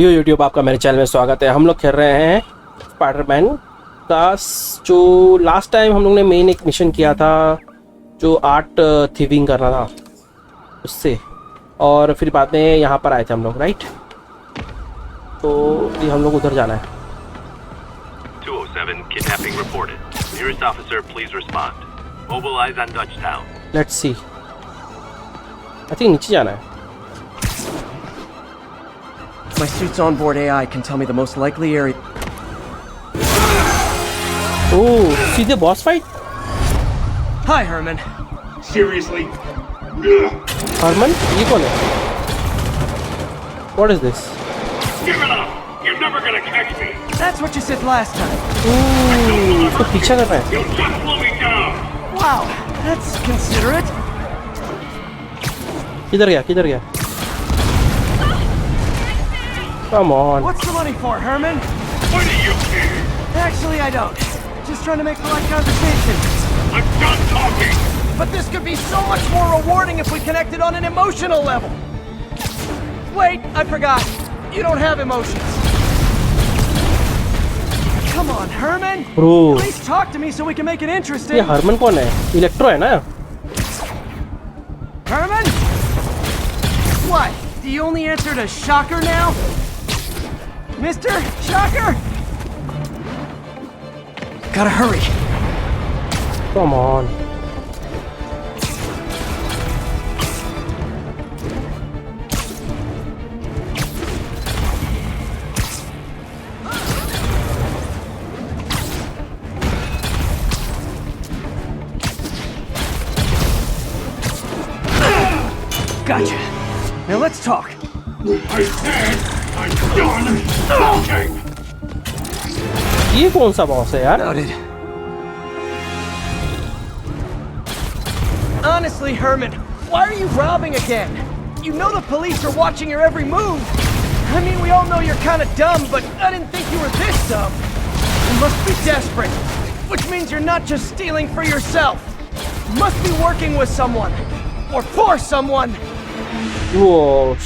यो YouTube आपका मेरे channel में स्वागत है। हम लोग खेल रहे हैं स्पाइडरमैन का जो लास्ट टाइम हम लोग ने मेन एक मिशन किया था जो आर्ट थीविंग करना था उससे, और फिर बाद में यहाँ पर आए थे हम लोग, राइट। तो ये हम लोग उधर जाना है। 207 kidnapping reported. Nearest officer, please respond. Mobilize on Dutchtown. Let's see, I think नीचे जाना है। My suit's onboard AI can tell me the most likely area. ओह, सीधे boss fight. Hi, Herman. Seriously? Herman, ये कौन है? What is this? Give it up! You're never gonna catch me! That's what you said last time. ओह, इसको पीछा कर रहा है। You'll just slow me down! Wow, that's considerate. किधर गया? किधर गया? Come on. What's the money for, Herman? Why do you care? Actually, I don't. Just trying to make polite conversation. I'm done talking! But this could be so much more rewarding if we connected on an emotional level. Wait, I forgot. You don't have emotions. Come on, Herman. Bro. At least talk to me so we can make it ये interesting. Harman कौन है? Electro है ना? Herman? What? Do you only answer to Shocker now? Mr. Shocker? Gotta hurry. Come on. Gotcha. Now let's talk. I said I'm done talking! ये कौन सा boss है यार? Noted. Honestly, Herman, why are you robbing again? You know the police are watching your every move. I mean, we all know you're kind of dumb, but I didn't think you were this dumb. You must be desperate, which means you're not just stealing for yourself. You must be working with someone, or for someone. Whoa.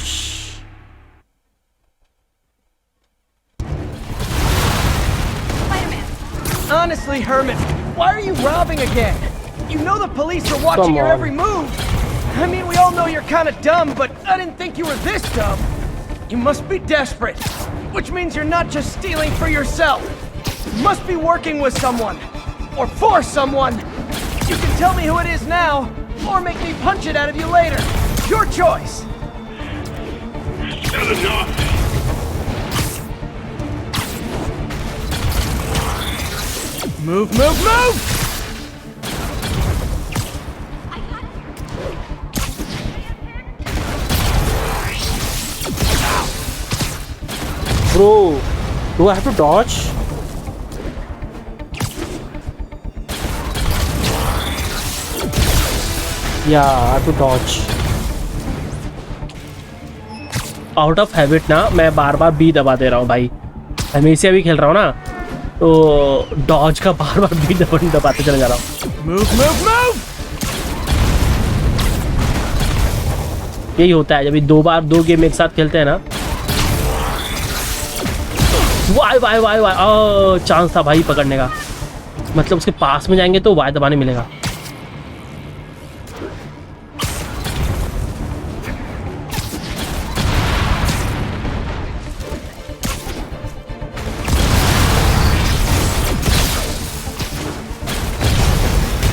Honestly, Herman, why are you robbing again? You know the police are watching Come your on. every move. I mean, we all know you're kind of dumb, but I didn't think you were this dumb. You must be desperate, which means you're not just stealing for yourself. You must be working with someone, or for someone. You can tell me who it is now, or make me punch it out of you later. Your choice. Said enough! Move, move, move! Bro, do I have to dodge? Yeah, I have to dodge. Out of habit ना मैं बार बार B दबा दे रहा हूँ भाई। हमेशा भी खेल रहा हूँ ना, तो डॉज का बार बार बी दबाते चले जा रहा हूँ। Move, move, move! यही होता है जब दो गेम एक साथ खेलते हैं ना। Why why why why, chance था भाई पकड़ने का। मतलब उसके पास में जाएंगे तो वाई दबाने मिलेगा।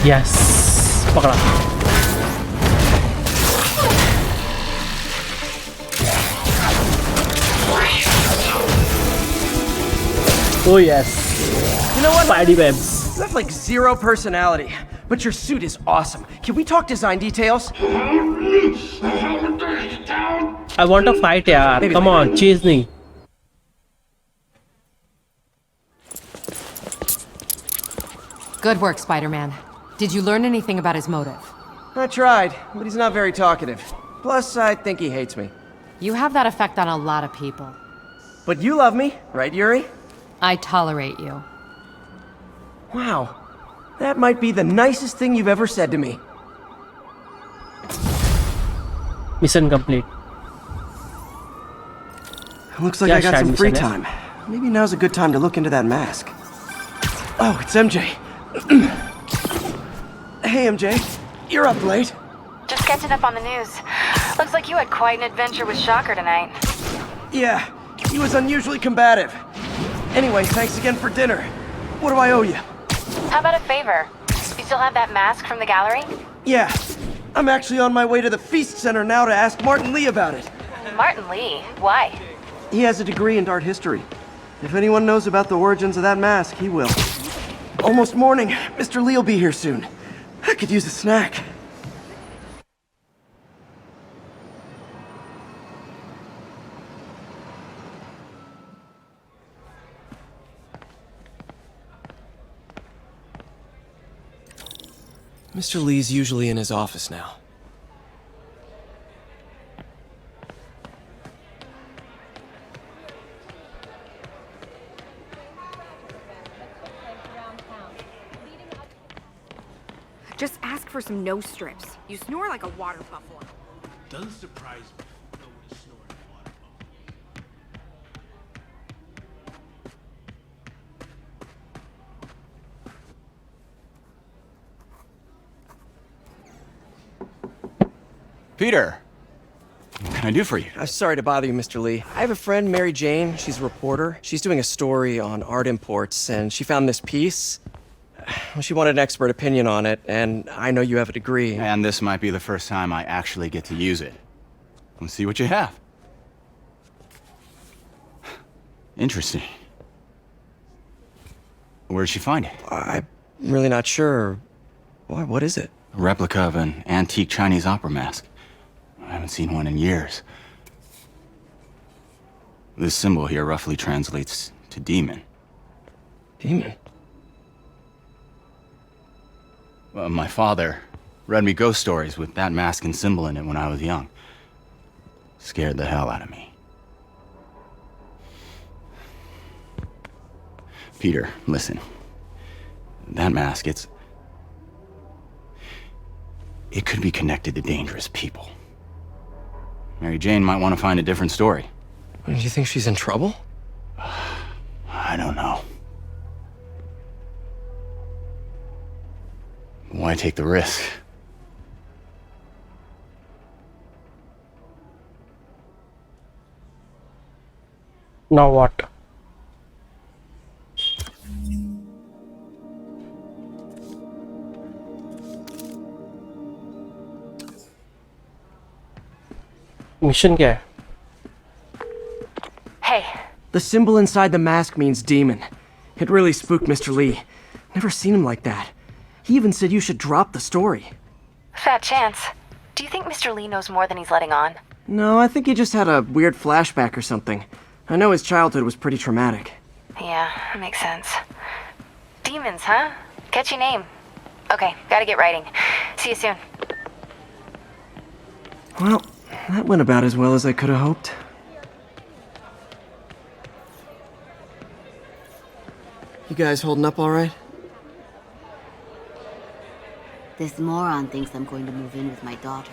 यस, पकड़ा। Oh yes. You know what? Spidey webs. You have like zero personality, but your suit is awesome. Can we talk design details? I want to fight यार. Maybe Come on, chase me. Good work, Spider-Man. Did you learn anything about his motive? I tried, but he's not very talkative. Plus, I think he hates me. You have that effect on a lot of people. But you love me, right, Yuri? I tolerate you. Wow. That might be the nicest thing you've ever said to me. Mission complete. Looks like क्या I got शायद some free mission है? time. Maybe now's a good time to look into that mask. Oh, it's MJ. Hey, MJ. You're up late. Just catching up on the news. Looks like you had quite an adventure with Shocker tonight. Yeah, he was unusually combative. Anyway, thanks again for dinner. What do I owe you? How about a favor? You still have that mask from the gallery? Yeah, I'm actually on my way to the Feast Center now to ask Martin Lee about it. Martin Lee? Why? He has a degree in art history. If anyone knows about the origins of that mask, he will. Almost morning. Mr. Lee will be here soon. I could use a snack. Mr. Lee's usually in his office now. Just ask for some nose strips. You snore like a water buffalo. Doesn't surprise me. Nobody snoring water buffalo. Peter, what can I do for you? I'm sorry to bother you, Mr. Lee. I have a friend, Mary Jane. She's a reporter. She's doing a story on art imports, and she found this piece. Well, she wanted an expert opinion on it, and I know you have a degree. And this might be the first time I actually get to use it. Let's see what you have. Interesting. Where'd she find it? I'm really not sure. Why, what is it? A replica of an antique Chinese opera mask. I haven't seen one in years. This symbol here roughly translates to demon. Demon? My father read me ghost stories with that mask and symbol in it when I was young. Scared the hell out of me. Peter, listen. That mask, it could be connected to dangerous people. Mary Jane might want to find a different story. Do you think she's in trouble? I don't know. Why take the risk? Now what? Mission क्या है? Hey, The symbol inside the mask means demon. It really spooked Mr. Lee. Never seen him like that. He even said you should drop the story. fat chance. Do you think Mr. Lee knows more than he's letting on? No, I think he just had a weird flashback or something. I know his childhood was pretty traumatic. Yeah, makes sense. Demons, huh? Catchy name. Okay, gotta get writing. See you soon. Well, that went about as well as I could have hoped. You guys holding up all right? This moron thinks I'm going to move in with my daughter.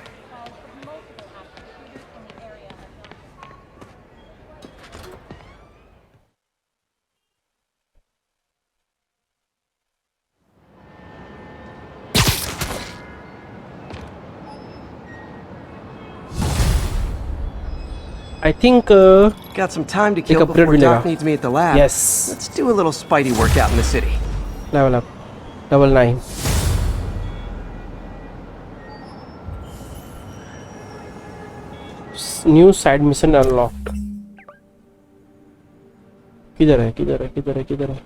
I think Got some time to kill upgrade before Doc मिलेगा. needs me at the lab. Yes. Let's do a little Spidey workout in the city. level up. Level 9. New side mission unlocked. किधर है किधर है किधर है किधर है?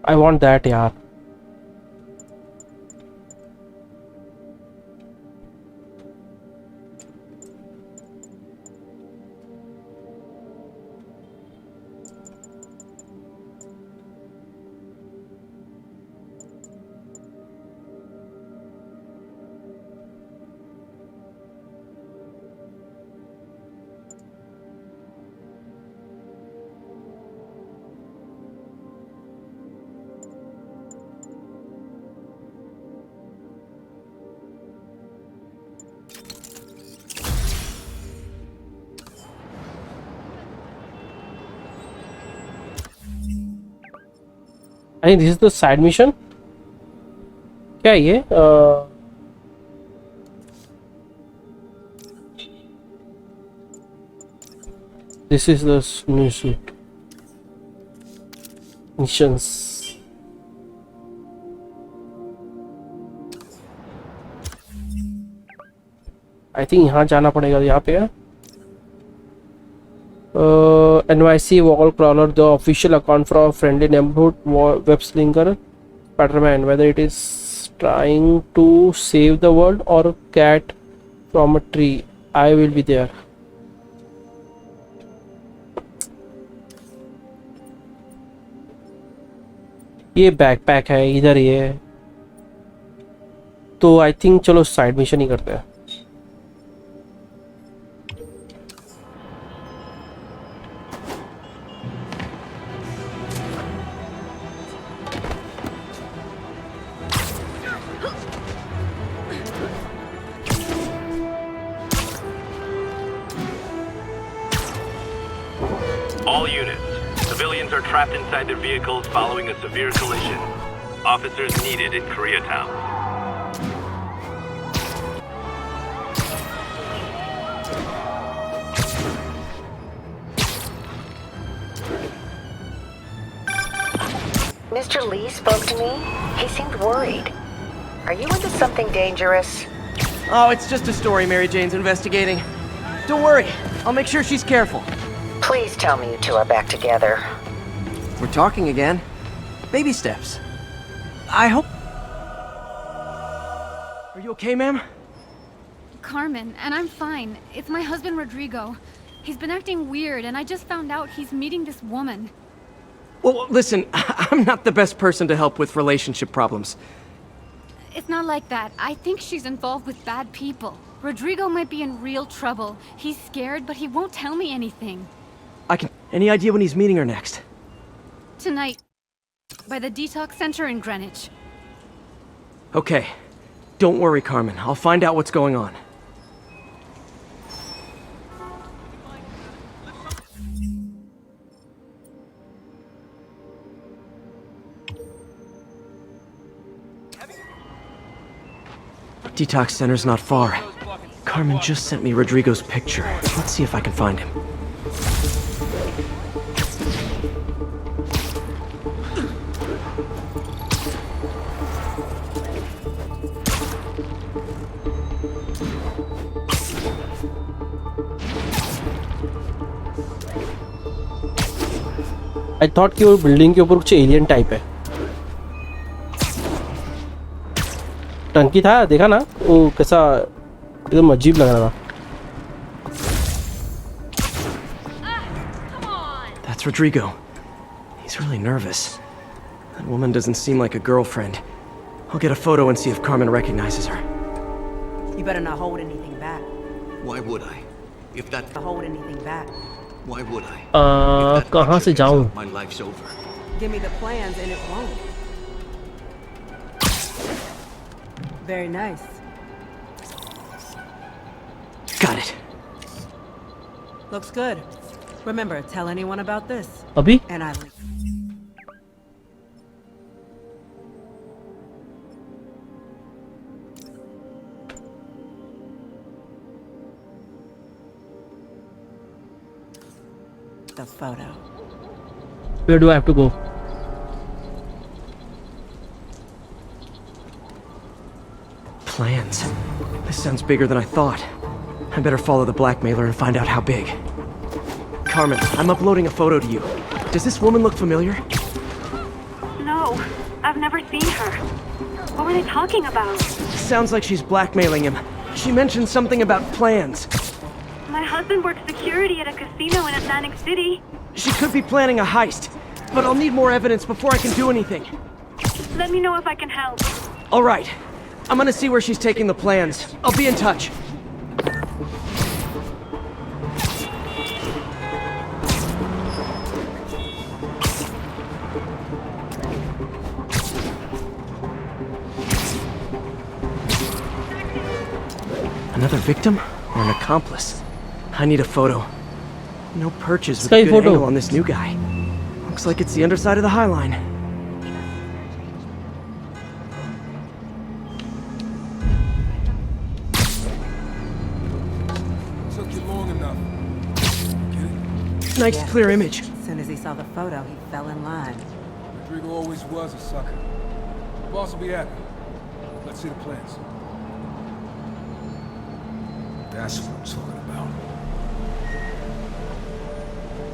I want that यार. I think this is the side mission. क्या है ये? This is the missions. I think यहाँ जाना पड़ेगा. यहाँ पे है NYC wall crawler, the official account for a friendly neighborhood web slinger Spiderman, whether it is trying to save the world or cat from a tree, I will be there. ये backpack है इधर, ये तो I think चलो side mission ही करते हैं. All units. Civilians are trapped inside their vehicles following a severe collision. Officers needed in Koreatown. Mr. Lee spoke to me. He seemed worried. Are you into something dangerous? Oh, it's just a story Mary Jane's investigating. Don't worry, I'll make sure she's careful. Please tell me you two are back together. We're talking again. Baby steps. I hope... Are you okay, ma'am? Carmen, and I'm fine. It's my husband, Rodrigo. He's been acting weird, and I just found out he's meeting this woman. Well, listen, I'm not the best person to help with relationship problems. It's not like that. I think she's involved with bad people. Rodrigo might be in real trouble. He's scared, but he won't tell me anything. Any idea when he's meeting her next? Tonight, by the detox center in Greenwich. Okay. Don't worry, Carmen. I'll find out what's going on. Detox center's not far. Carmen just sent me Rodrigo's picture. Let's see if I can find him. I thought कि वो building के ऊपर कुछ alien type है. टंकी था, देखा ना वो कैसा एकदम अजीब लग रहा था. That's Rodrigo. He's really nervous. That woman doesn't seem like a girlfriend. I'll get a photo and see if Carmen recognizes her. You better not hold anything back. Why would I? If that... Hold anything back. Why would I? कहाँ से जाऊँ? My life's over. Give me the plans and it won't. Very nice. Got it. Looks good. Remember, tell anyone about this. अभी? And I leave. The photo. Where do I have to go? Plans. This sounds bigger than I thought. I better follow the blackmailer and find out how big. Carmen, I'm uploading a photo to you. Does this woman look familiar? No, I've never seen her. What were they talking about? Sounds like she's blackmailing him. She mentioned something about plans. My husband works security at a casino in Atlantic City. She could be planning a heist, but I'll need more evidence before I can do anything. Let me know if I can help. All right. I'm gonna see where she's taking the plans. I'll be in touch. Another victim or an accomplice? I need a photo. No perches with a good angle on this new guy. Looks like it's the underside of the High Line. Nice clear image. As soon as he saw the photo, he fell in line. Rodrigo always was a sucker. Boss will be happy. Let's see the plans. That's what I'm talking about.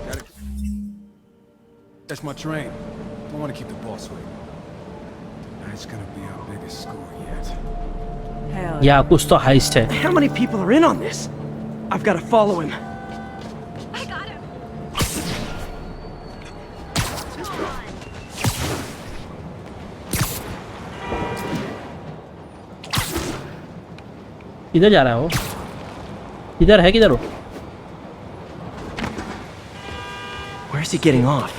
Gotta... That's my train. Don't want to keep the boss waiting. Tonight's gonna be our biggest score yet. Hell या कुछ तो heist है. How many people are in on this? I've got to follow him. I got him. किधर जा रहा है वो? किधर है किधर हो? Where's he getting off?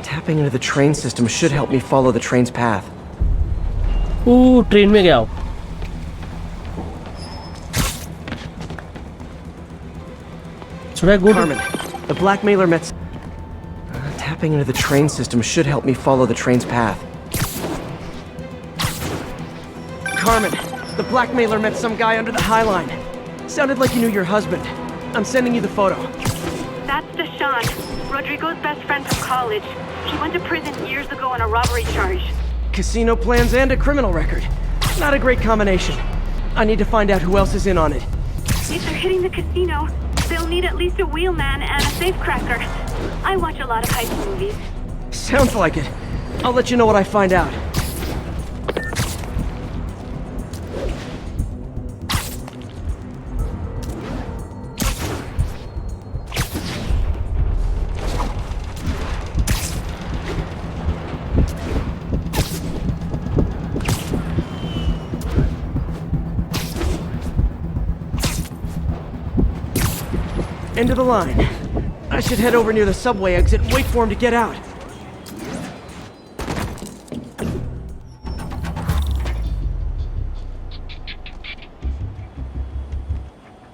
Tapping into the train system should help me follow the train's path. Train में गया हो. Should I go to... Carmen, the blackmailer met... tapping into the train system should help me follow the train's path. Carmen, the blackmailer met some guy under the High Line. Sounded like he knew your husband. I'm sending you the photo. That's Deshaun, Rodrigo's best friend from college. He went to prison years ago on a robbery charge. Casino plans and a criminal record. Not a great combination. I need to find out who else is in on it. If they're hitting the casino, they'll need at least a wheelman and a safecracker. I watch a lot of heist movies. Sounds like it. I'll let you know what I find out. End of the line. I should head over near the subway exit and wait for him to get out.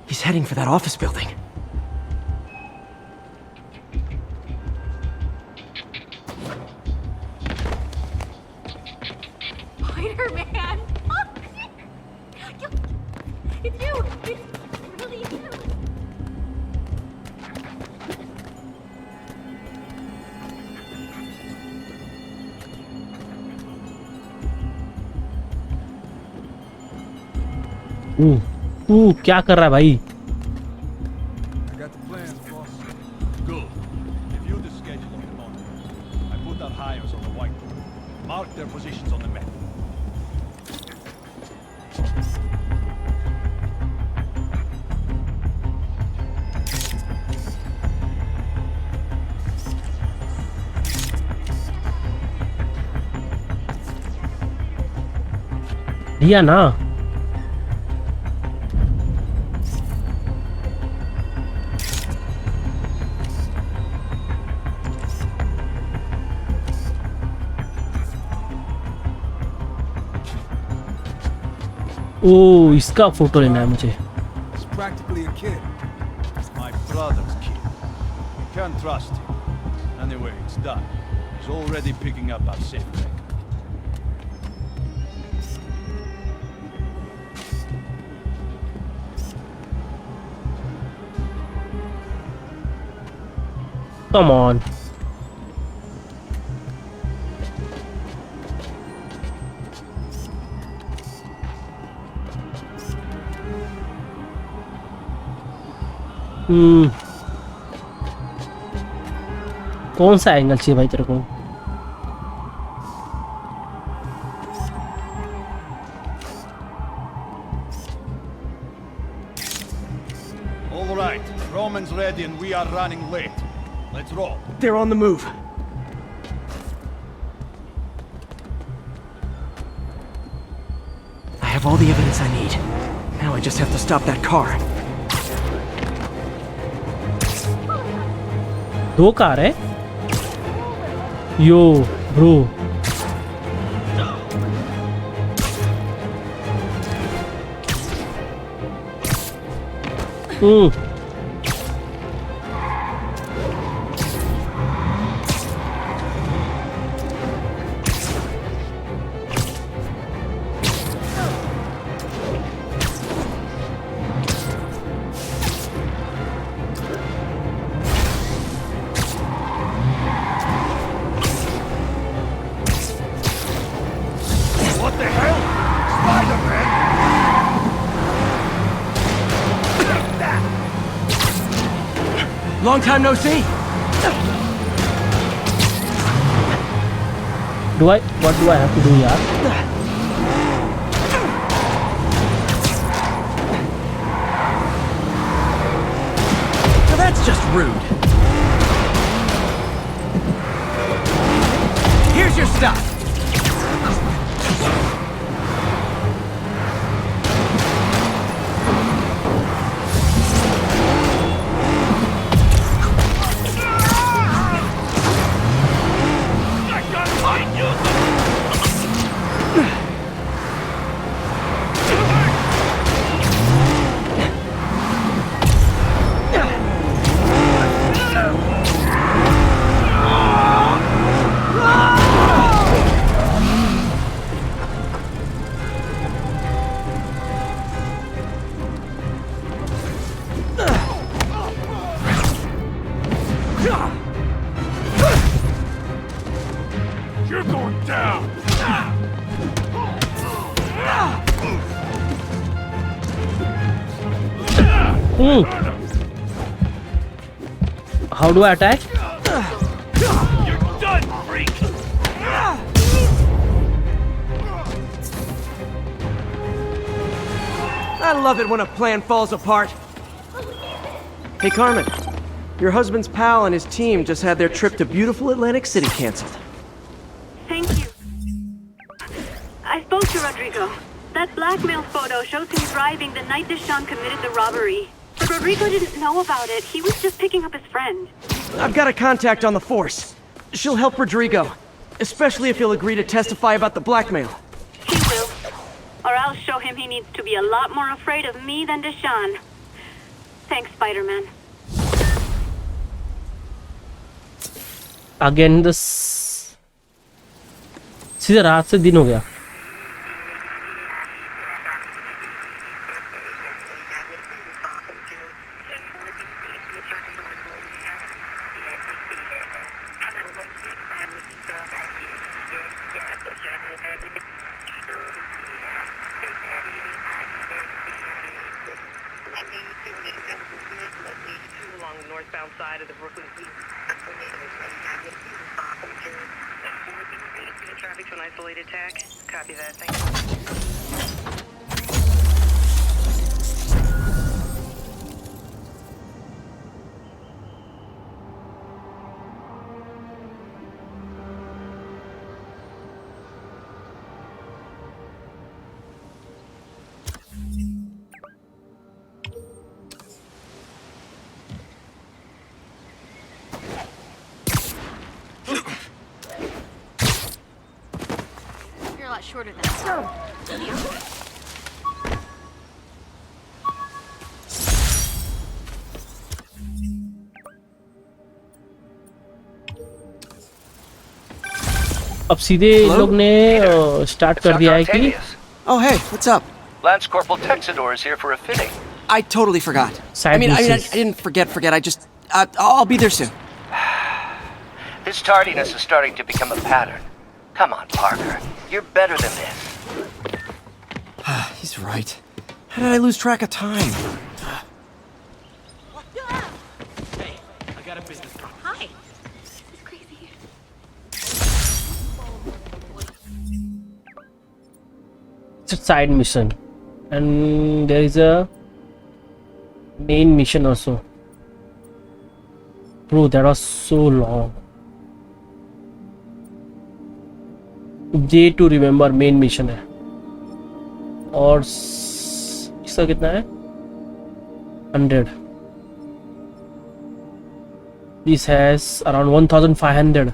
He's heading for that office building. Spider-Man! It's you! It's really you! क्या कर रहा है भाई? I got the plans, boss. Good. Review the schedule in the morning. I put our hires on the whiteboard. Mark their positions on the map. दिया ना. ओ इसका photo लेना है मुझे. He's practically a kid. My brother's kid. You can't trust him. Anyway, it's done. He's already picking up our safe record. Come on. कौन सा angle चाहिए भाई तेरे को? All right, Roman's ready and we are running late. Let's roll. They're on the move. I have all the evidence I need. Now I just have to stop that car. दो car है? यो bro. Long time no see. What do I have to do, yaar? Now that's just rude. Here's your stuff. You're going down! How do I attack? You're done, freak! I love it when a plan falls apart. Hey, Carmen. Your husband's pal and his team just had their trip to beautiful Atlantic City canceled. Thank you. I spoke to Rodrigo. That blackmail photo shows him driving the night Deshaun committed the robbery. But Rodrigo didn't know about it. He was just picking up his friend. I've got a contact on the force. She'll help Rodrigo, especially if he'll agree to testify about the blackmail. He will. Or I'll show him he needs to be a lot more afraid of me than Deshaun. Thanks, Spiderman. Again, this सीधे रात से दिन हो गया. Along the northbound side of the Brooklyn traffic to an isolated tag. Copy that. Thank you. You're a lot shorter than I अब सीधे लोग ने स्टार्ट कर दिया है कि Oh, hey, what's up? Lance Corporal Texador is here for a fitting. I totally forgot. Side I missions. didn't forget. I just, I'll be there soon. This tardiness is starting to become a pattern. Come on, Parker. You're better than this. He's right. How did I lose track of time? Hey, I got a business problem. Hi. This is crazy. It's a side mission, and there is a main mission also. Bro, that was so long. Day to remember main mission है और इसका कितना है 100. This has around 1500.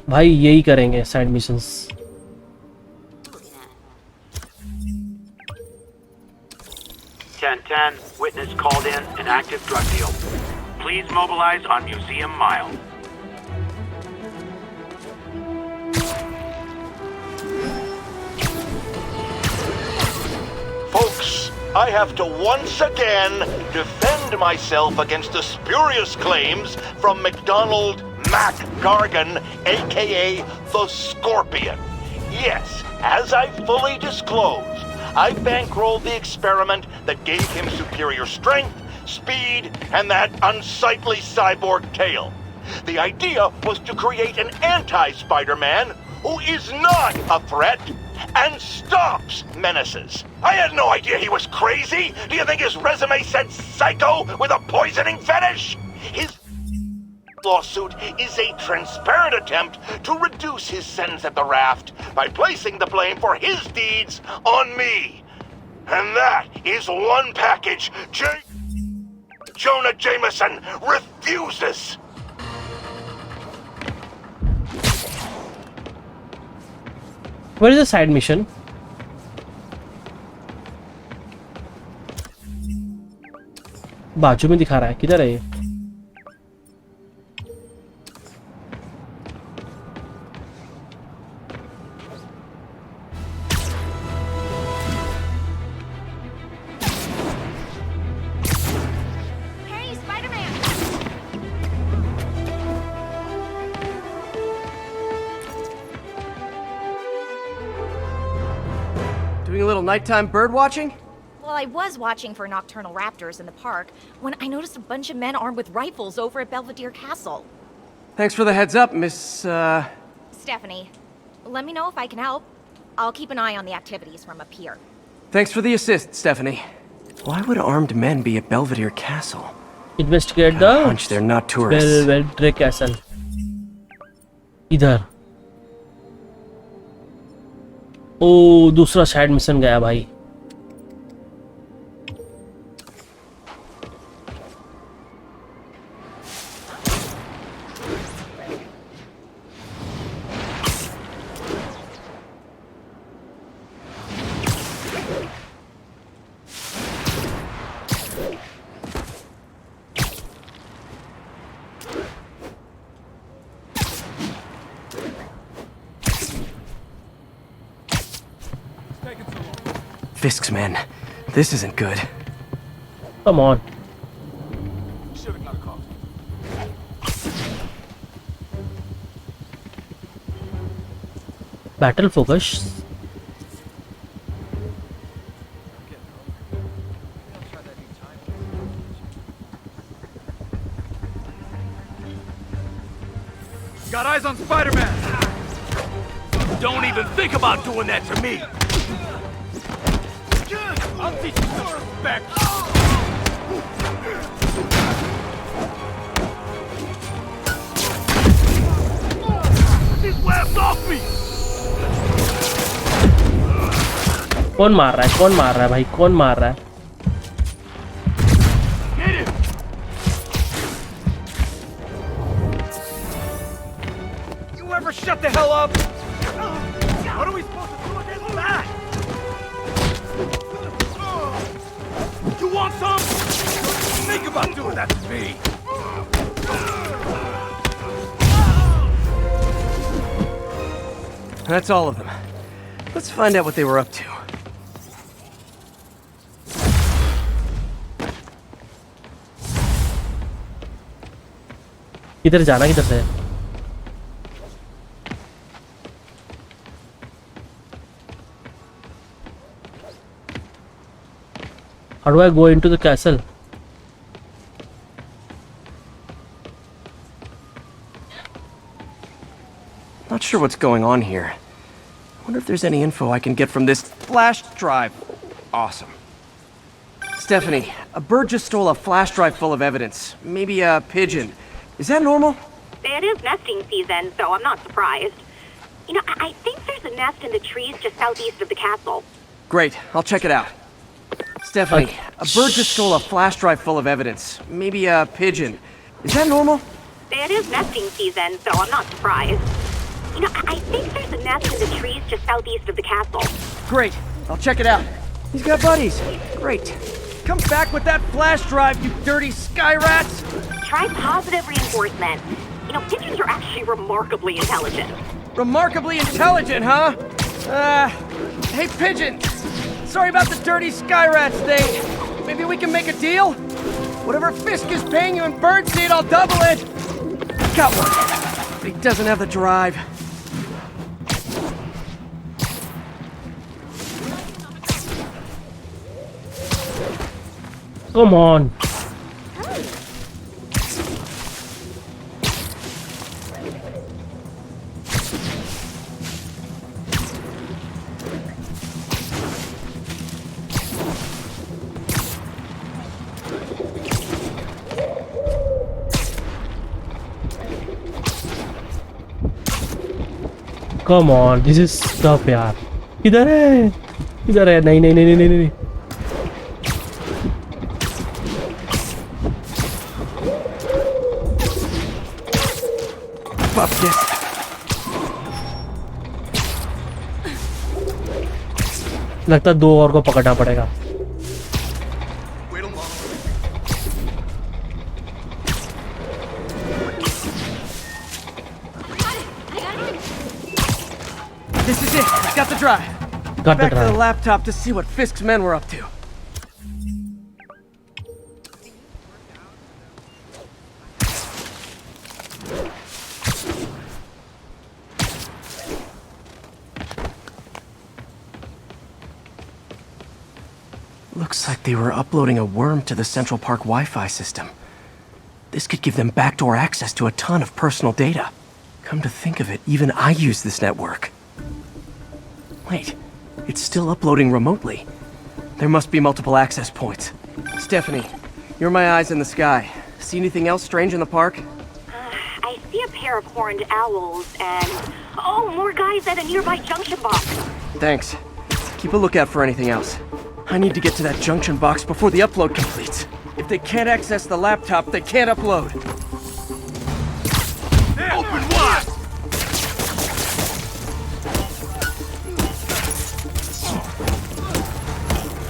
भाई यही करेंगे side missions. Witness called in an active drug deal. Please mobilize on Museum Mile. Folks, I have to once again defend myself against the spurious claims from McDonald Mac Gargan, aka the Scorpion. Yes, as I fully disclosed, I bankrolled the experiment that gave him superior strength, speed, and that unsightly cyborg tail. The idea was to create an anti-Spider-Man who is not a threat and stops menaces. I had no idea he was crazy. Do you think his resume said psycho with a poisoning fetish? His lawsuit is a transparent attempt to reduce his sentence at the raft by placing the blame for his deeds on me. And that is one package Jonah Jameson refuses. Where is the side mission? बाजू में दिखा रहा है, किधर है ये? Doing a little nighttime bird watching? Well, I was watching for nocturnal raptors in the park when I noticed a bunch of men armed with rifles over at Belvedere Castle. Thanks for the heads up, Miss, Stephanie, let me know if I can help. I'll keep an eye on the activities from up here. Thanks for the assist, Stephanie. Why would armed men be at Belvedere Castle? Investigate the hunch they're not tourists. Belvedere Castle. इधर ओ दूसरा side mission गया भाई. Fisk's men. This isn't good. Come on. Battle focus. Got eyes on Spider-Man! Don't even think about doing that to me! I'll teach you some respect! These webs off me! कौन मार रहा है? कौन मार रहा है भाई? कौन मार रहा है? You ever shut the hell up? What are we supposed to do against that? You want some? Think about doing that to me. That's all of them. Let's find out what they were up to. किधर जाना, किधर से? How do I go into the castle? Not sure what's going on here. Wonder if there's any info I can get from this flash drive. Awesome. Stephanie, a bird just stole a flash drive full of evidence. Maybe a pigeon. Is that normal? It is nesting season, so I'm not surprised. You know, I think there's a nest in the trees just southeast of the castle. Great, I'll check it out. Stephanie, a bird just stole a flash drive full of evidence. Maybe a pigeon. Is that normal? It is nesting season, so I'm not surprised. You know, I think there's a nest in the trees just southeast of the castle. Great, I'll check it out. He's got buddies. Great. Come back with that flash drive, you dirty sky rats! Try positive reinforcement. You know, pigeons are actually remarkably intelligent. Remarkably intelligent, huh? Hey, pigeon! Sorry about the dirty sky rats thing. Maybe we can make a deal? Whatever Fisk is paying you in birdseed, I'll double it! Got one. But he doesn't have the drive. Come on. Come on this is tough यार। किधर है किधर है? नहीं नहीं नहीं नहीं नहीं, नहीं। लगता है 2 और को पकड़ना पड़ेगा। This is it. I've got the drive. Got the Back to drive. the laptop to see what Fisk's men were up to. Looks like they were uploading a worm to the Central Park Wi-Fi system. This could give them backdoor access to a ton of personal data. Come to think of it, even I use this network. Wait, it's still uploading remotely. There must be multiple access points. Stephanie, you're my eyes in the sky. See anything else strange in the park? I see a pair of horned owls and... Oh, more guys at a nearby junction box. Thanks. Keep a lookout for anything else. I need to get to that junction box before the upload completes. If they can't access the laptop, they can't upload. Open wide!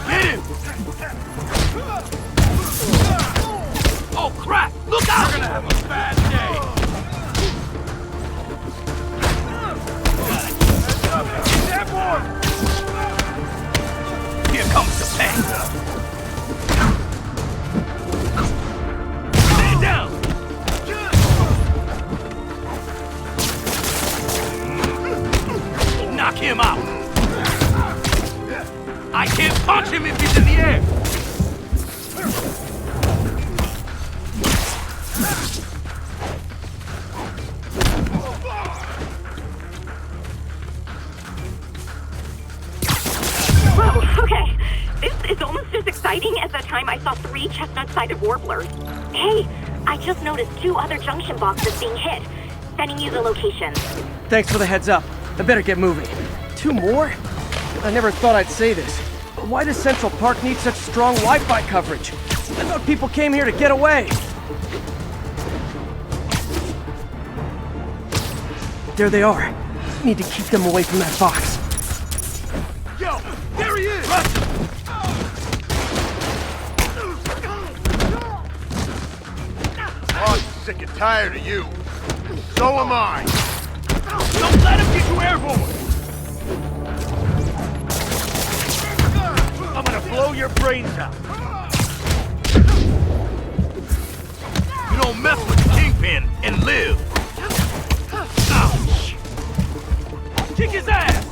Get him! Oh crap! Look out! You're gonna have a bad day! Get that boy! Here comes the pain! Stand down! Knock him out! I can't punch him if he's in the air! Whoa, okay. This is almost as exciting as the time I saw 3 chestnut-sided warblers. Hey, I just noticed 2 other junction boxes being hit. Sending you the location. Thanks for the heads up. I better get moving. 2 more? I never thought I'd say this, but why does Central Park need such strong Wi-Fi coverage? I thought people came here to get away. There they are. Need to keep them away from that box. Yo, there he is! I'm sick and tired of you. So am I. Don't let him get you airborne! I'm gonna blow your brains out. You don't mess with the Kingpin and live. Ouch! Kick his ass!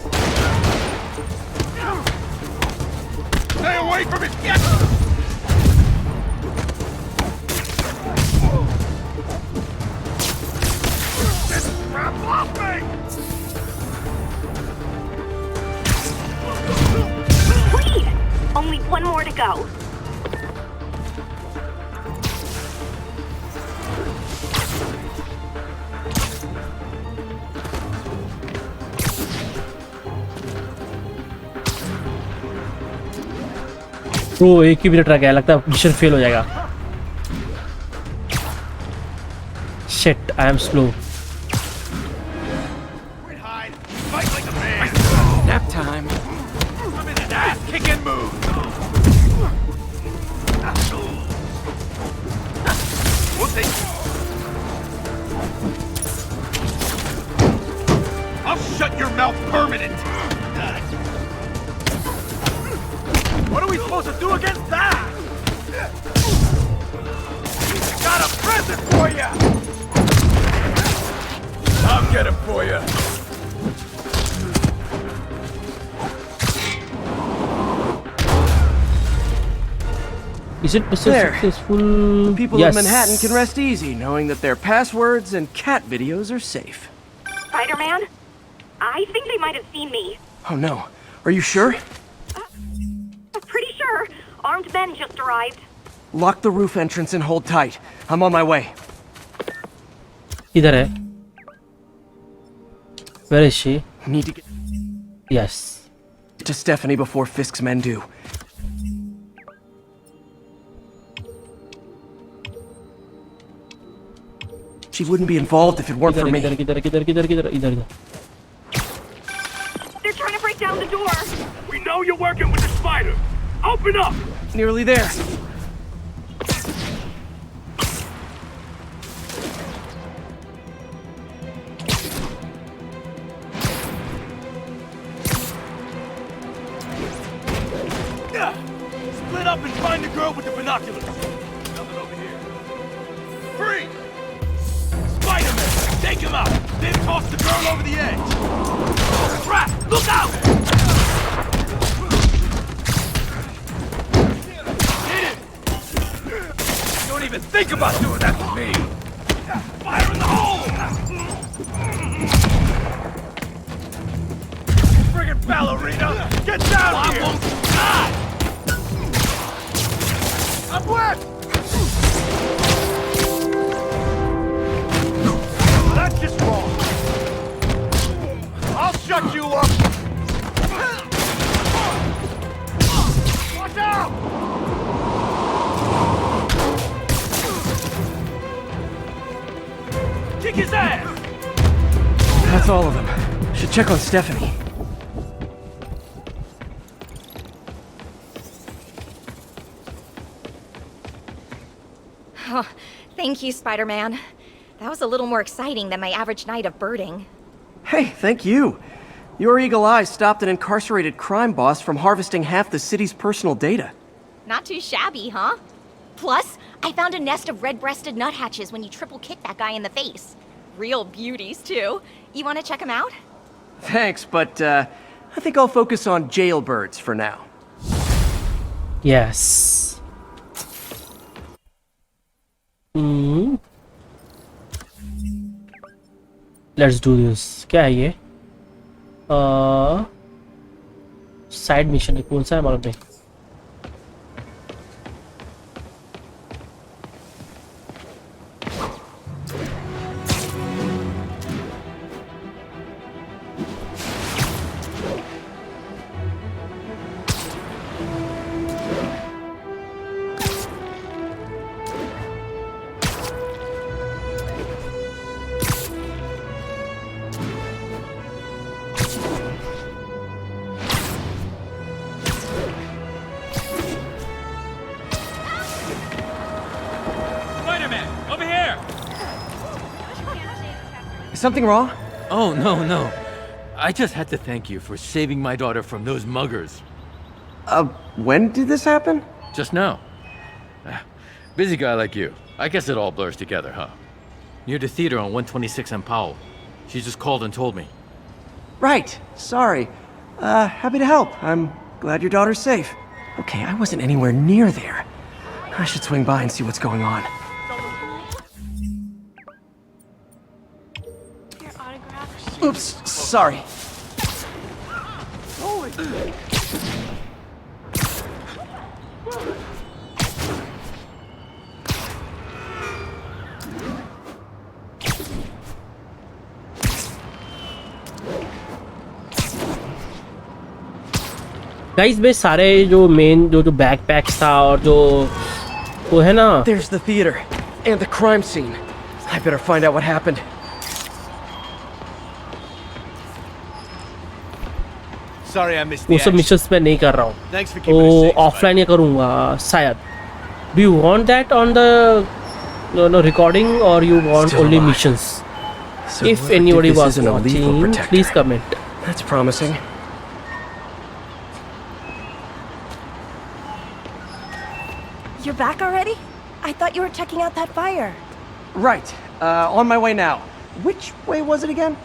Stay away from his gas! Crap off me! Wait! Only 1 more to go. तो 1 ही minute रह गया, लगता है mission fail हो जाएगा। Shit, I am slow. Nap time. I'm in an ass-kicking mood! We'll take... I'll shut your mouth permanent! What are we supposed to do against that? Got a present for ya! I'll get it for ya! Is it successful? People of Manhattan can rest easy knowing that their passwords and cat videos are safe. Spider-Man? I think they might have seen me. Oh no. Are you sure? Pretty sure. Armed men just arrived. Lock the roof entrance and hold tight. I'm on my way. इधर है. Where is she? Need to get Yes. to Stephanie before Fisk's men do. She wouldn't be involved if it weren't for me. They're trying to break down the door. We know you're working with the spider. Open up! Nearly there. Split up and find the girl with the binoculars. Nothing over here. Free! Spiderman! Take him out! Then toss the girl over the edge! Trap! Look out! Hit it! Don't even think about doing that to me! Fire in the hole! Friggin' ballerina! Get down here! I won't die! I'm wet! That's just wrong. I'll shut you up. Watch out! Kick his ass! That's all of them. Should check on Stephanie. Oh, thank you, Spider-Man. That was a little more exciting than my average night of birding. Hey, thank you. Your eagle eye stopped an incarcerated crime boss from harvesting half the city's personal data. Not too shabby, huh? Plus, I found a nest of red-breasted nuthatches when you triple-kicked that guy in the face. Real beauties, too. You want to check them out? Thanks, but I think I'll focus on jailbirds for now. Yes. Let's do this. क्या है ये? Side mission है, कौन सा है मालूम नहीं. Something wrong? Oh, no. I just had to thank you for saving my daughter from those muggers. When did this happen? Just now. Busy guy like you. I guess it all blurs together, huh? Near the theater on 126 and Powell. She just called and told me. Right. Sorry. Happy to help. I'm glad your daughter's safe. Okay, I wasn't anywhere near there. I should swing by and see what's going on. Oops, sorry. Guys बे सारे जो main जो backpacks था और जो वो है ना. There's the theater and the crime scene. I better find out what happened. Sorry, I missed वो the सब action. मिशंस मैं नहीं कर रहा हूँ. Thanks for keeping us वो safe, ऑफलाइन ही करूँगा शायद. Do you want that on the recording or you want Still only alive. missions? So If whoever did anybody this was isn't a lethal watching, protector. please comment. That's promising. You're back already? I thought you were checking out that fire. Right. On my way now. Which way was it again?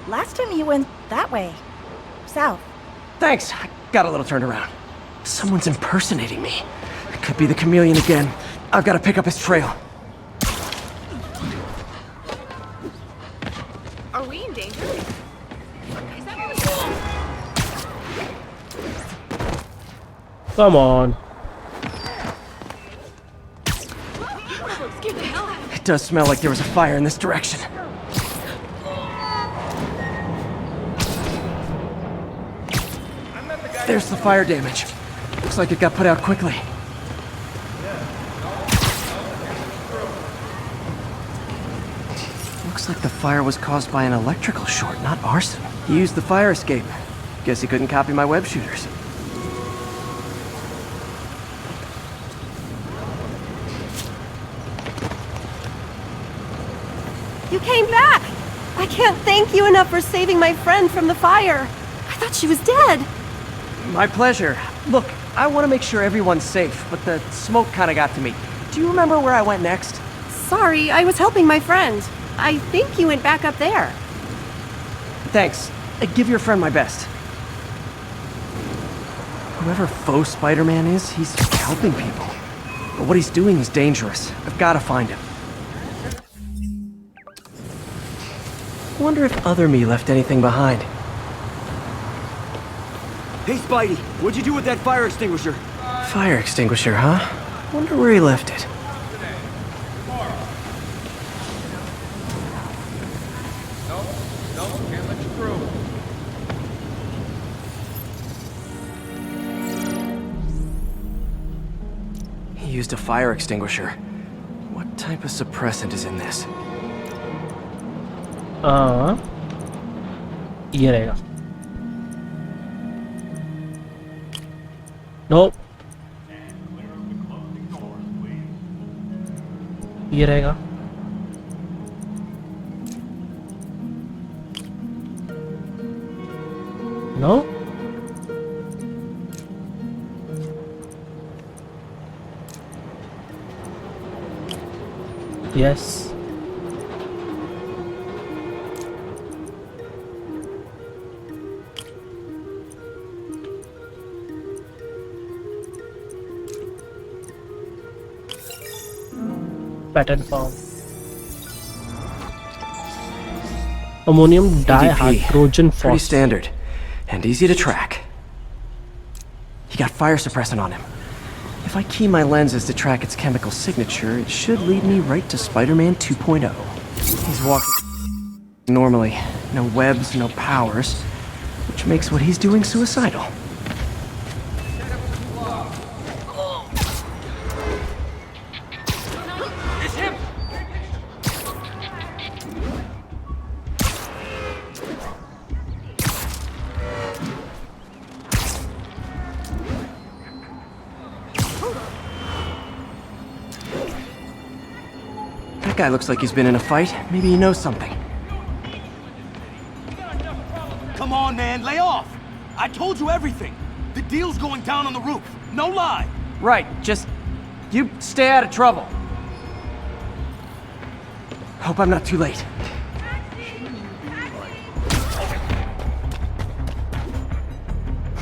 Last time you went that way. South. Thanks. I got a little turned around. Someone's impersonating me. It could be the chameleon again. I've got to pick up his trail. Are we in danger? Is that really Come on. Scared the hell out of me. It does smell like there was a fire in this direction. There's the fire damage. Looks like it got put out quickly. Looks like the fire was caused by an electrical short, not arson. He used the fire escape. Guess he couldn't copy my web shooters. You came back! I can't thank you enough for saving my friend from the fire. I thought she was dead. My pleasure. Look, I want to make sure everyone's safe, but the smoke kind of got to me. Do you remember where I went next? Sorry, I was helping my friend. I think you went back up there. Thanks. Give your friend my best. Whoever faux Spider-Man is, he's helping people. But what he's doing is dangerous. I've got to find him. Wonder if other me left anything behind. Hey, Spidey, what'd you do with that fire extinguisher? Fire extinguisher, huh? Wonder where he left it. No, can't let you through. He used a fire extinguisher. What type of suppressant is in this? ये रहेगा. Nope. ये रहेगा. No. Yes. Pattern form. Ammonium dihydrogen phosphate. Pretty standard, and easy to track. He got fire suppressant on him. If I key my lenses to track its chemical signature, it should lead me right to Spider-Man 2.0. He's walking normally. No webs, no powers, which makes what he's doing suicidal. It's him! That guy looks like he's been in a fight. Maybe he knows something. Come on, man, lay off! I told you everything. The deal's going down on the roof. No lie. Right, just... you stay out of trouble. Hope I'm not too late.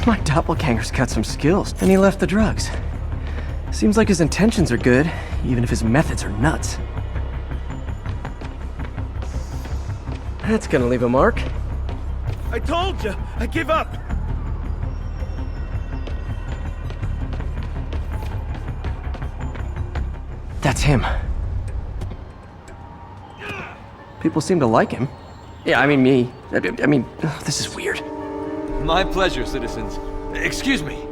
My doppelganger's got some skills, and he left the drugs. Seems like his intentions are good, even if his methods are nuts. That's gonna leave a mark. I told you, I give up. That's him. People seem to like him. Yeah, I mean me. I mean, this is weird. My pleasure, citizens. Excuse me.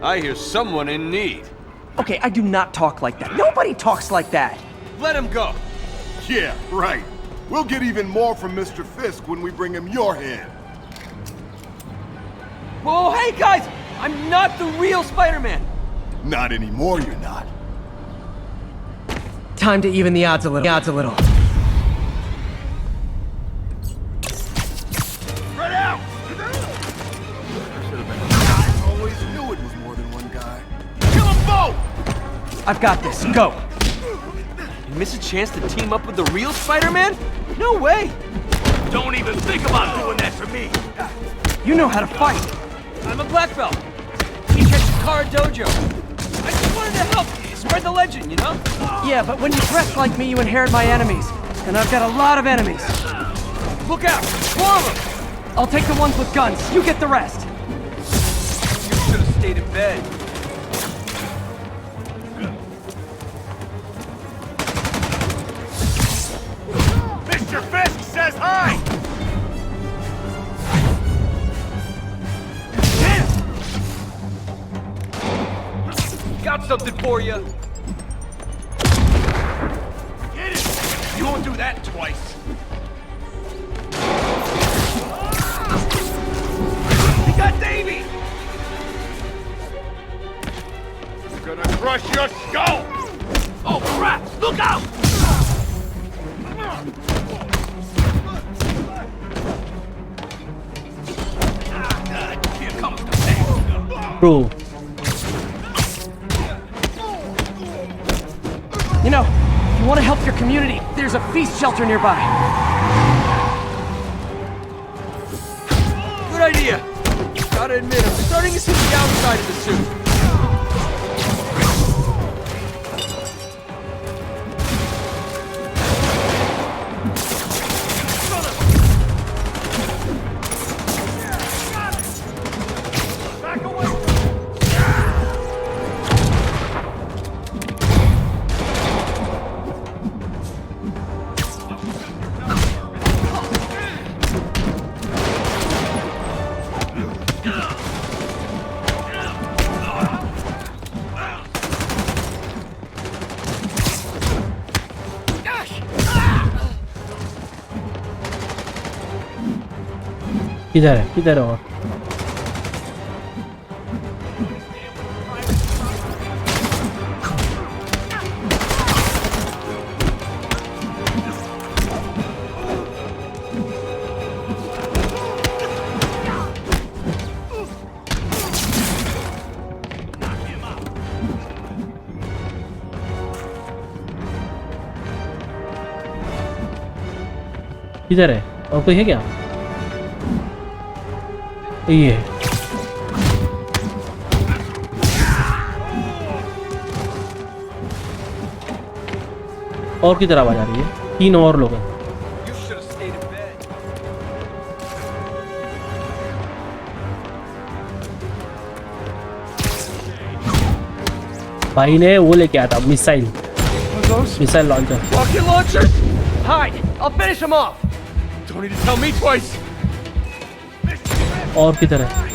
I hear someone in need. Okay, I do not talk like that. Nobody talks like that. Let him go. Yeah, right. We'll get even more from Mr. Fisk when we bring him your hand. Whoa, hey guys! I'm not the real Spider-Man! Not anymore, you're not. Time to even the odds a little. Spread out! I always knew it was more than one guy. Kill them both! I've got this. Go! You miss a chance to team up with the real Spider-Man? No way! Don't even think about doing that to me! You know how to fight! I'm a black belt. Teach HealthKart dojo. I just wanted to help you, spread the legend, you know? Yeah, but when you dress like me, you inherit my enemies. And I've got a lot of enemies. Look out! 4 of them! I'll take the ones with guns. You get the rest. You should have stayed in bed. Mr. Fisk says hi! something for you. Get it! You won't do that twice. He got Davy! He's gonna crush your skull! Oh crap! Look out! Here comes the thing. Bro. You know, if you want to help your community, there's a feast shelter nearby. Good idea. Gotta admit, I'm starting to see the downside of the suit. किधर है, किधर है? और किधर है? और कोई है क्या? ये और किधर आवाज आ रही है? 3 और लोग हैं। भाई ने वो लेके आया था missile launcher. Rocket launchers? Hide! I'll finish him off! Don't need to tell me twice! और किधर है?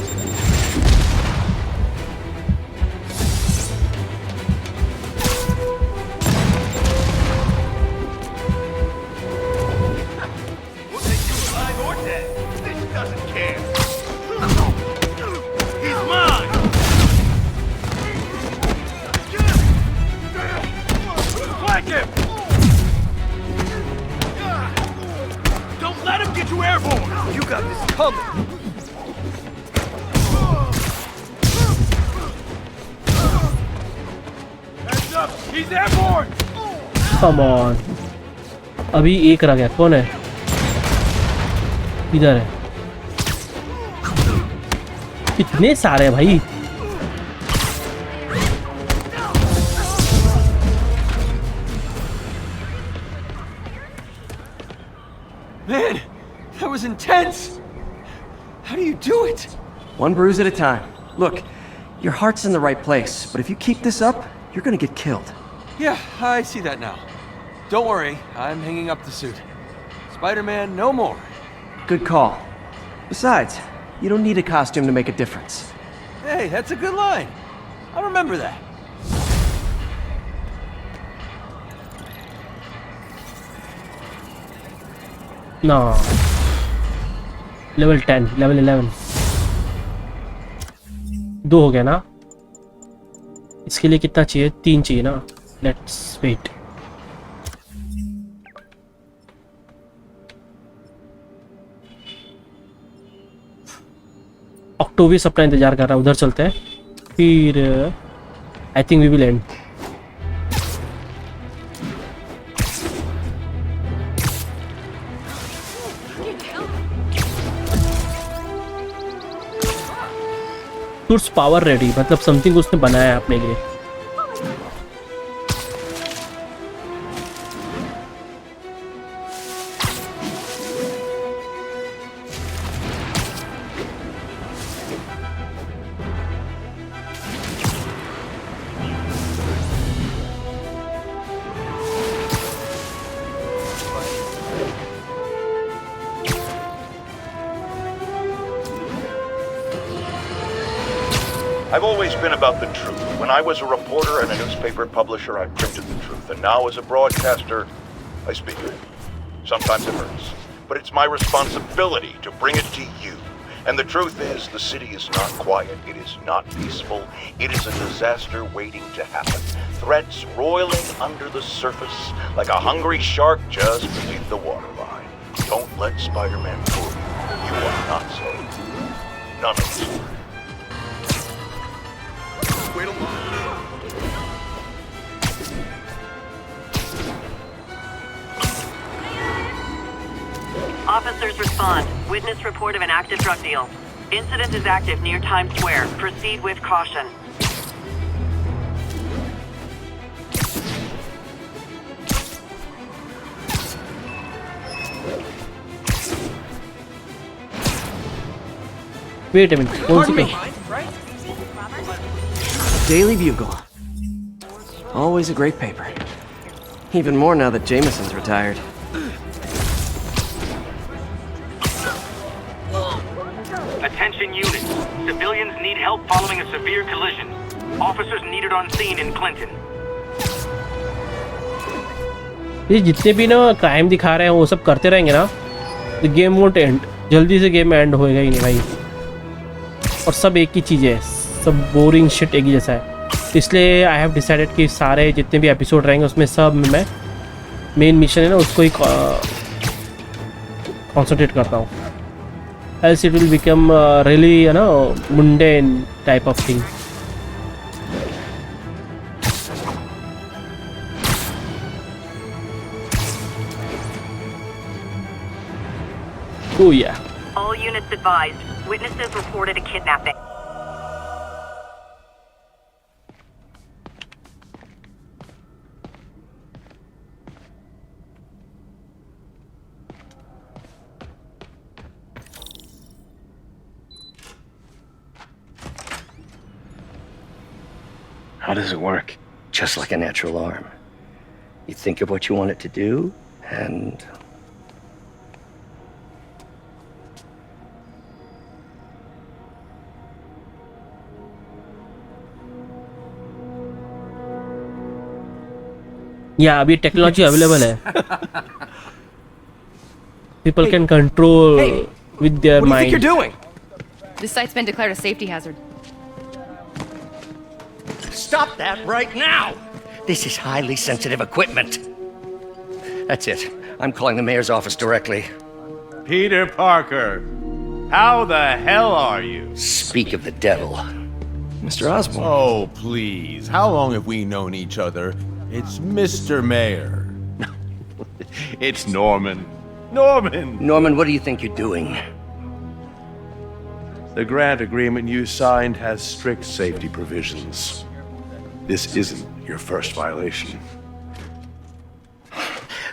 Don't let him get you airborne! You got this coming! He's airborne! Come on. अभी एक रह गया। कौन है? इधर है। कितने सारे हैं भाई? Man, that was intense! How do you do it? One bruise at a time. Look, your heart's in the right place, but if you keep this up, you're gonna get killed. Yeah, I see that now. Don't worry, I'm hanging up the suit. Spider-Man, no more. Good call. Besides, you don't need a costume to make a difference. Hey, that's a good line. I'll remember that. No. Level 10, level 11. 2 हो गया ना? इसके लिए कितना चाहिए? 3 चाहिए ना? Let's wait. ऑक्टोवियस अपना इंतजार कर रहा है, उधर चलते हैं फिर। I think we will end. Tours power ready, मतलब समथिंग उसने बनाया है अपने लिए। I've always been about the truth. When I was a reporter and a newspaper publisher, I printed the truth. And now as a broadcaster, I speak it. Sometimes it hurts. But it's my responsibility to bring it to you. And the truth is, the city is not quiet. It is not peaceful. It is a disaster waiting to happen. Threats roiling under the surface like a hungry shark just beneath the waterline. Don't let Spider-Man fool you. You are not safe. None of us are. Wait a moment. Officers respond. Witness report of an active drug deal. Incident is active near Times Square. Proceed with caution. Wait a minute. कौन सी पे? Daily Bugle. Always a great paper. Even more now that Jameson's retired. Attention units. Civilians need help following a severe collision. Officers needed on scene in Clinton. ये जितने भी ना crime दिखा रहे हैं वो सब करते रहेंगे ना, द गेम वोंट एंड. जल्दी से गेम एंड होएगा ही नहीं भाई. और सब एक ही चीज़ है, सब बोरिंग शिट एक ही जैसा है. इसलिए आई हैव डिसाइडेड कि सारे जितने भी एपिसोड रहेंगे उसमें सब मैं मेन मिशन है ना उसको ही कॉन्सेंट्रेट करता हूँ. Else it will become really you know mundane type of thing. Oh yeah. All units advised. Witnesses reported a kidnapping. How does it work? Just like a natural arm. You think of what you want it to do, and... Yeah, अभी technology available है. People can control with their mind. What do you think you're doing? This site's been declared a safety hazard. Stop that right now! This is highly sensitive equipment. That's it. I'm calling the mayor's office directly. Peter Parker, how the hell are you? Speak of the devil. Mr. Osborn. Oh, please. How long have we known each other? It's Mr. Mayor. It's Norman. Norman! Norman, what do you think you're doing? The grant agreement you signed has strict safety provisions. This isn't your first violation.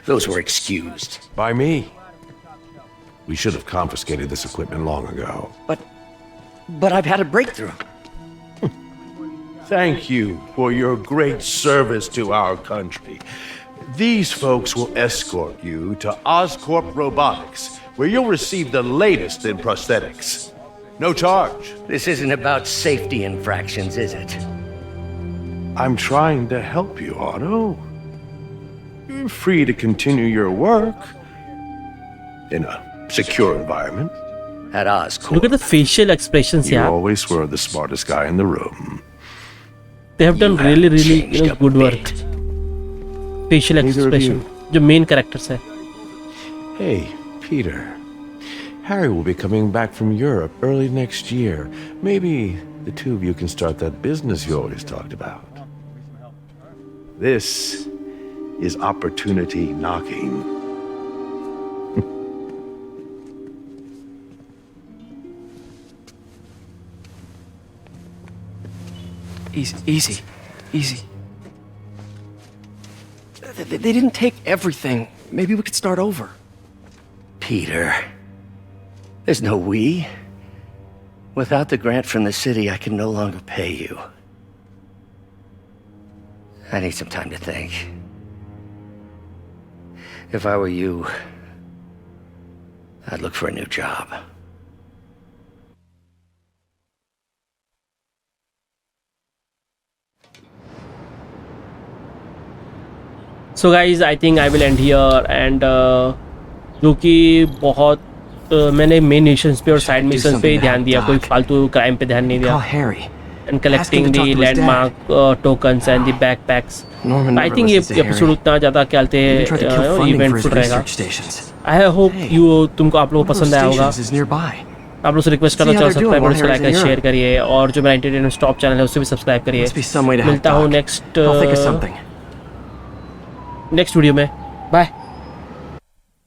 Those were excused. By me. We should have confiscated this equipment long ago. But I've had a breakthrough. Thank you for your great service to our country. These folks will escort you to Oscorp Robotics, where you'll receive the latest in prosthetics. No charge. This isn't about safety infractions, is it? I'm trying to help you, Otto. You're free to continue your work in a secure environment. At Oscorp. Look at the facial expressions You here. always were the smartest guy in the room. They have done really good work. Facial expression, जो main characters है. Hey, Peter. Harry will be coming back from Europe early next year. Maybe the two of you can start that business you always talked about. This is opportunity knocking. Easy. They didn't take everything. Maybe we could start over. Peter, there's no we. Without the grant from the city, I can no longer pay you. I need some time to think. If I were you, I'd look for a new job. So guys I think I will and here and जो कि बहुत मैंने main missions पे और side missions पे ही ध्यान दिया, कोई फालतू क्राइम पे ध्यान नहीं दिया. And collecting the landmark tokens and the backpacks. I think ये एपिसोड उतना ज़्यादा क्या कहते हैं इवेंटफुल रहेगा. आई होप तुमको आप लोगों को पसंद आया होगा. आप लोग से रिक्वेस्ट करना चाहो सब्सक्राइब और लाइक एंड शेयर करिए, और जो मेरा एंटरटेनमेंट स्टॉप चैनल है उससे भी सब्सक्राइब करिए. मिलता हूँ नेक्स्ट वीडियो में. बाय.